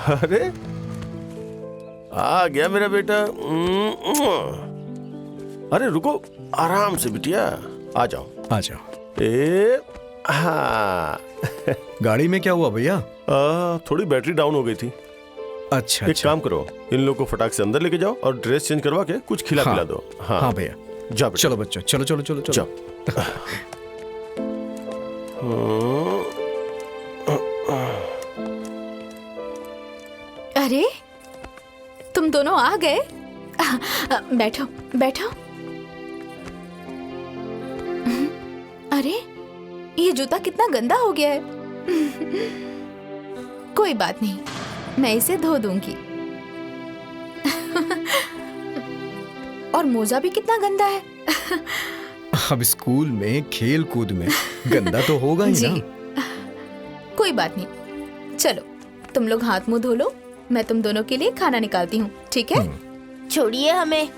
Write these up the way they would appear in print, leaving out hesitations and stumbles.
अरे आ गया मेरा बेटा। अरे रुको, आराम से बिटिया, आ जाओ आ जाओ। हाँ। गाड़ी में क्या हुआ भैया? थोड़ी बैटरी डाउन हो गई थी। अच्छा, एक काम करो, इन लोगों को फटाक से अंदर लेके जाओ और ड्रेस चेंज करवा के कुछ खिला पिला दो। हाँ भैया, जाओ चलो बच्चों, चलो चलो चलो चलो जाओ। अरे तुम दोनों आ गए। बैठो बैठो। अरे ये जूता कितना गंदा हो गया है। कोई बात नहीं, मैं इसे धो दूंगी। और मोजा भी कितना गंदा है। अब स्कूल में खेल कूद में गंदा तो होगा ही ना। कोई बात नहीं, चलो तुम लोग हाथ मुंह धो लो, मैं तुम दोनों के लिए खाना निकालती हूँ, ठीक है? छोड़िए हमें।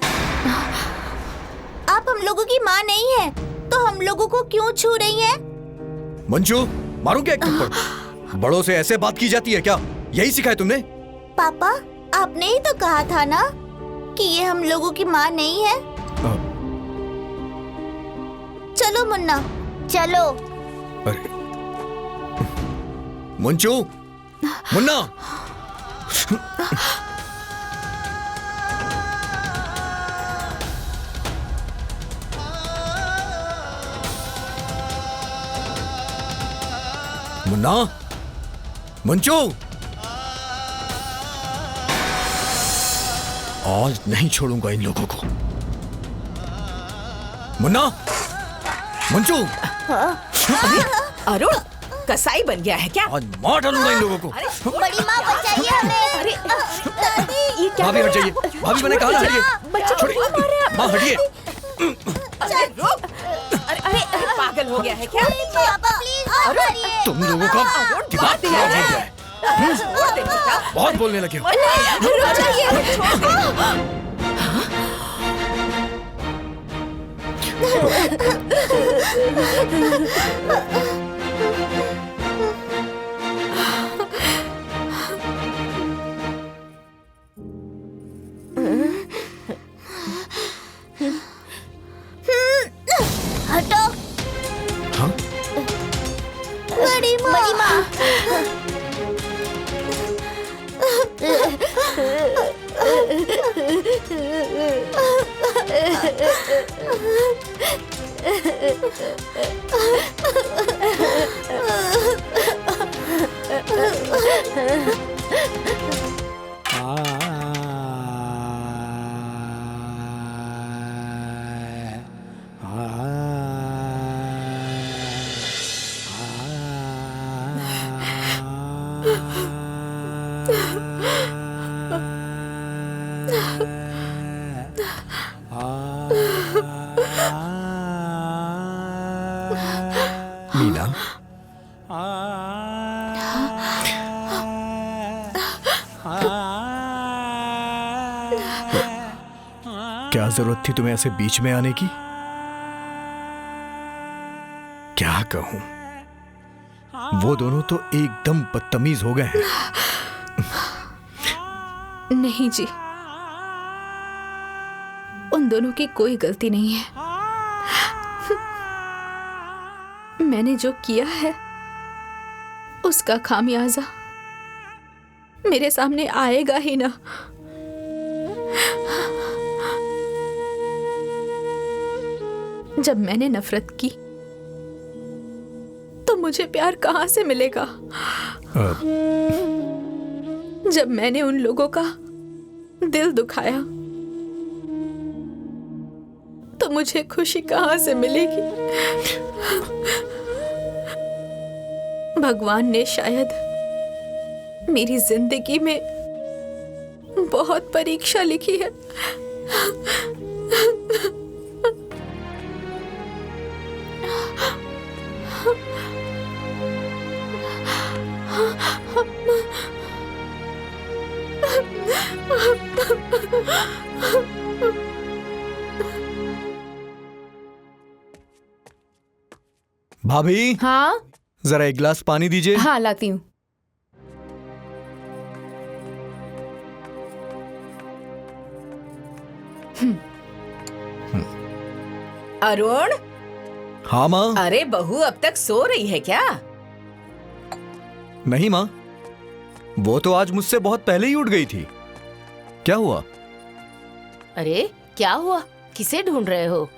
आप हम लोगों की माँ नहीं है, तो हम लोगों को क्यों छू रही हैं? मंजू, मारूं क्या एक थप्पड़? बड़ों से ऐसे बात की जाती है क्या? यही सिखाया तुमने? पापा, आपने ही तो कहा था ना कि ये हम लोगों की माँ नहीं है। चलो मुन्ना, चलो। अरे मंजू, मुन्ना। मुन्ना, मंजू, आज नहीं छोड़ूंगा इन लोगों को। मुन्ना, मंजू। अरुण, कसाई बन गया है क्या? आज मार डालूंगा इन लोगों को। बड़ी माँ बचाइए हमें। अरे दादी, ये क्या? भाभी हट जाइए, भाभी मैंने कहा ना हटिए। बच्चे को क्यों मार रहे हैं? माँ हटिए। अरे रुक। अरे पागल हो गया है क्या? पापा प्लीज मत मारिए। तुम लोगों का दिमाग खराब हो गया है। छोड़ दे बेटा। बहुत बोलने लगे हो। हटो। हाँ? बड़ी माँ। मीना, क्या जरूरत थी तुम्हें ऐसे बीच में आने की? क्या कहूं, वो दोनों तो एकदम बदतमीज हो गए हैं। नहीं जी, उन दोनों की कोई गलती नहीं है। मैंने जो किया है उसका खामियाजा मेरे सामने आएगा ही ना। जब मैंने नफरत की तो मुझे प्यार कहां से मिलेगा? जब मैंने उन लोगों का दिल दुखाया तो मुझे खुशी कहां से मिलेगी? भगवान ने शायद मेरी जिंदगी में बहुत परीक्षा लिखी है। भाभी, हाँ जरा एक गिलास पानी दीजिए। हाँ लाती हूँ। अरुण, हाँ माँ। अरे बहू अब तक सो रही है क्या? नहीं माँ, वो तो आज मुझसे बहुत पहले ही उठ गई थी। क्या हुआ? अरे क्या हुआ? किसे ढूंढ रहे हो?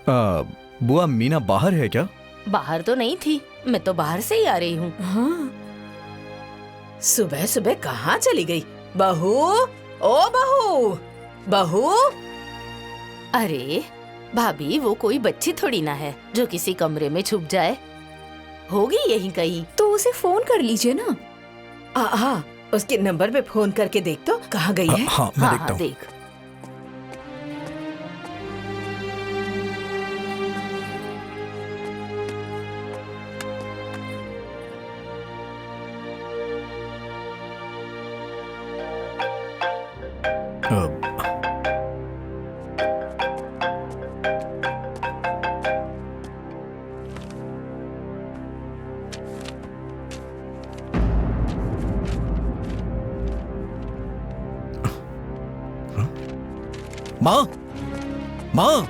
बुआ मीना बाहर है क्या? बाहर तो नहीं थी, मैं तो बाहर से ही आ रही हूँ। हाँ। सुबह सुबह कहाँ चली गई? बहू, ओ बहू, बहू। अरे भाभी, वो कोई बच्ची थोड़ी ना है जो किसी कमरे में छुप जाए। होगी यहीं कहीं। तो उसे फोन कर लीजिए ना। हाँ, उसके नंबर पे फोन करके देख तो कहाँ गई है। हाँ, मैं देखता हाँ हूँ। देख। माँ, माँ,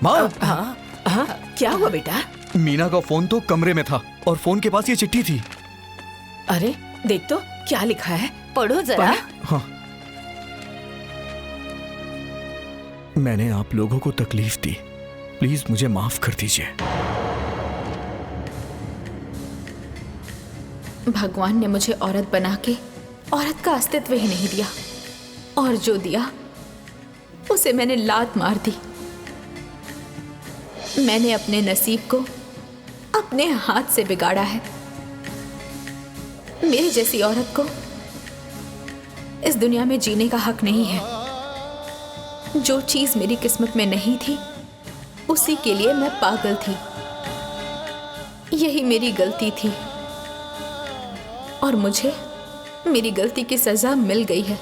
माँ। हाँ, क्या हुआ बेटा? मीना का फोन तो कमरे में था और फोन के पास ये चिट्ठी थी। अरे देख तो क्या लिखा है। पढ़ो जरा। हाँ। मैंने आप लोगों को तकलीफ दी, प्लीज मुझे माफ कर दीजिए। भगवान ने मुझे औरत बना के औरत का अस्तित्व ही नहीं दिया, और जो दिया उसे मैंने लात मार दी। मैंने अपने नसीब को अपने हाथ से बिगाड़ा है। मेरी जैसी औरत को इस दुनिया में जीने का हक नहीं है। जो चीज मेरी किस्मत में नहीं थी उसी के लिए मैं पागल थी। यही मेरी गलती थी और मुझे मेरी गलती की सजा मिल गई है।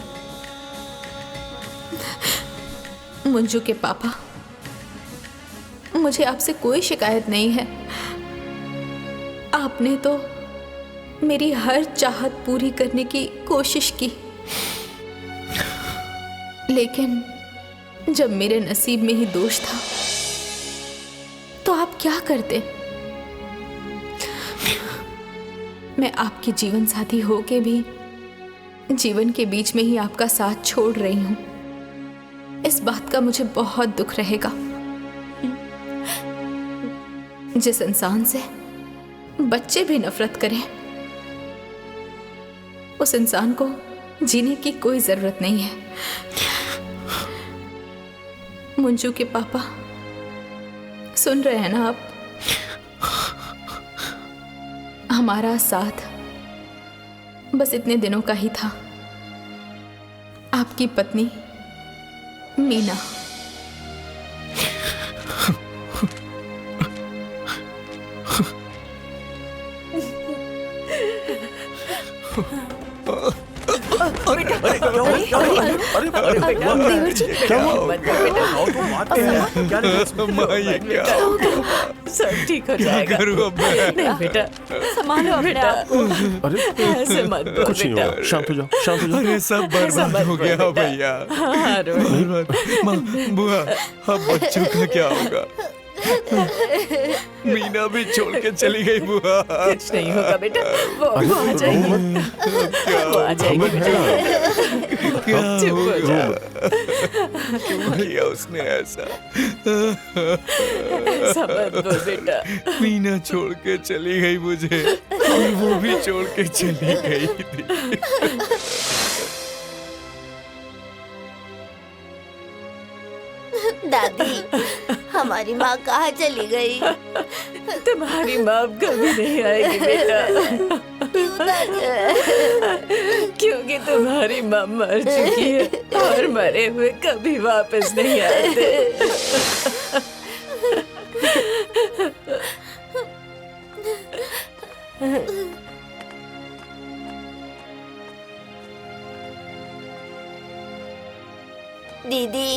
मंजू के पापा, मुझे आपसे कोई शिकायत नहीं है। आपने तो मेरी हर चाहत पूरी करने की कोशिश की, लेकिन जब मेरे नसीब में ही दोष था तो आप क्या करते? मैं आपकी जीवन साथी होके भी जीवन के बीच में ही आपका साथ छोड़ रही हूं। इस बात का मुझे बहुत दुख रहेगा। जिस इंसान से बच्चे भी नफरत करें, उस इंसान को जीने की कोई जरूरत नहीं है। मंजू के पापा, सुन रहे हैं ना आप? हमारा साथ बस इतने दिनों का ही था। आपकी पत्नी मीना। देवर जी, क्या हुआ? सब ठीक हो जाएगा। नहीं बेटा, संभालो अपने आप को। ऐसे मत बोल कुछ नहीं बेटा। होगा, शांत हो जाओ, शांत हो जाओ। अरे सब बर्बाद हो गया भैया। हाँ, माँ, बुआ, अब बच्चों का क्या होगा? मीना भी छोड़ के चली गई बुआ। कुछ नहीं होगा बेटा, वो आ जाएगी। वो आ जाएगी बेटा। क्या चुप हो होगा? जा। क्यों किया उसने ऐसा? ऐसा मत बोल बेटा। मीना छोड़ के चली गई मुझे, और वो भी छोड़ के चली गई थी। दादी, हमारी माँ कहाँ चली गई? तुम्हारी माँ कभी नहीं आएगी बेटा, क्यों दादी? क्योंकि तुम्हारी माँ मर चुकी है और मरे हुए कभी वापस नहीं आते। दीदी,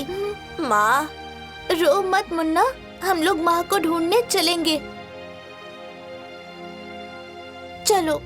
माँ, रो मत मुन्ना, हम लोग माँ को ढूंढने चलेंगे। चलो।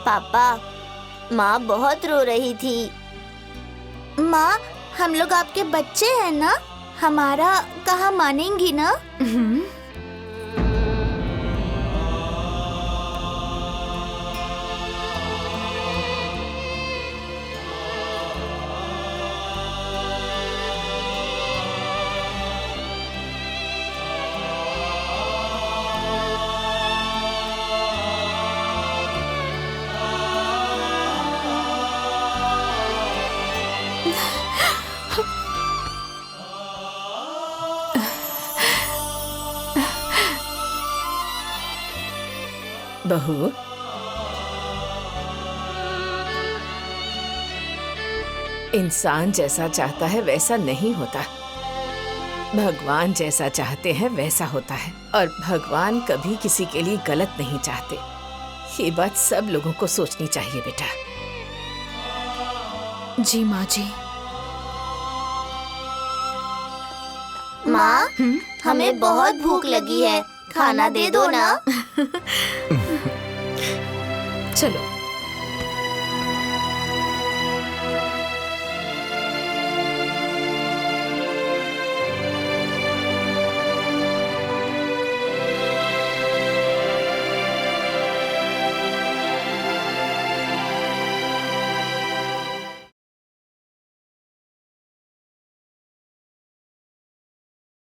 पापा, माँ बहुत रो रही थी। माँ, हम लोग आपके बच्चे हैं ना, हमारा कहा मानेंगी ना? बहू, इंसान जैसा चाहता है वैसा नहीं होता, भगवान जैसा चाहते हैं वैसा होता है। और भगवान कभी किसी के लिए गलत नहीं चाहते। ये बात सब लोगों को सोचनी चाहिए बेटा। जी माँ जी। माँ, हमें बहुत भूख लगी है, खाना दे दो ना। चलो।